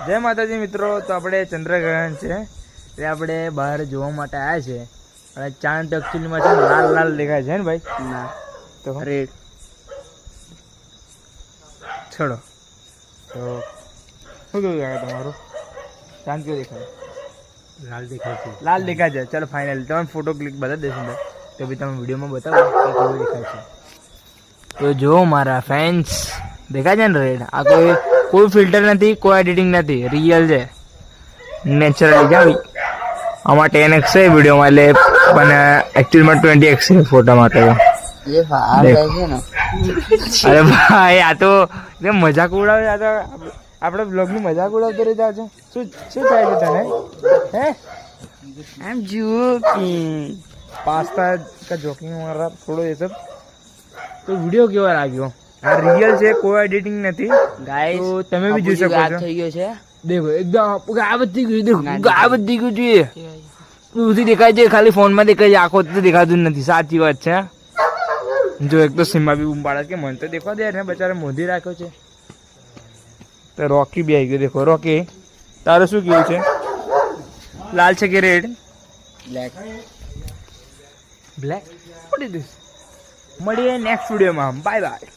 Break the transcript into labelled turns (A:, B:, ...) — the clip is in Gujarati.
A: જય માતાજી મિત્રો, તો આપણે ચંદ્રગ્રહણ છે એટલે આપણે બહાર જોવા માટે આવ્યા છે અને ચાંદ એકચ્યુઅલીમાં છે લાલ લાલ દેખાય છે ને ભાઈ? ના તો રેડ છોડો. તો શું કેવું લાગે તમારું? ચાંદ કેવું દેખાય?
B: લાલ દેખાય છે.
A: લાલ દેખાય છે. ચાલો ફાઇનલ તમે ફોટો ક્લિક બતાવી દેશો ને તો બી તમે વિડીયોમાં બતાવો કે કેવું દેખાય છે. તો જો મારા ફેન્સ દેખાય છે ને રેડ? આ કોઈ ફિલ્ટર નથી, કોઈ એડિટિંગ નથી, રિયલ છે, નેચરલી જાવી. આમાં 10x છે વિડીયોમાં, એટલે પણ એકચ્યુઅલમાં 20x છે ફોટામાં. તો અરે ભાઈ આ તો મજાક ઉડાવે. આ તો આપણે બ્લોગની મજાક ઉડાવતો રહી જાવ છો. શું થાય છે તને? હે આઈ એમ જોકિંગ. પાસ્તા કા જોકિંગ મારા થોડો એ સબ. તો વિડીયો કેવો લાગ્યો? આ રિયલ છે, કોઈ એડિટિંગ નથી ગાઈસ. તો તમે બી જોઈ શકો છો. થઈ ગયો છે દેખો, એકદમ ગાયબ થઈ ગયું. દેખો ગાયબ થઈ ગયું છે. દૂરથી દેખાય છે, ખાલી ફોનમાં દેખાય છે, આંખો તો દેખાતું જ નથી. સાચી વાત છે. જો એક તો સીમા બી બૂમ પાડે કે મને તો દેખવા દે ને, બચારે મોધી રાખ્યો છે. તો રોકી બી આવી ગયો. દેખો રોકી, તારે શું કેવું છે? લાલ છે કે red? Black. Black? What is this? મળીએ નેક્સ્ટ વિડીયોમાં. Bye bye.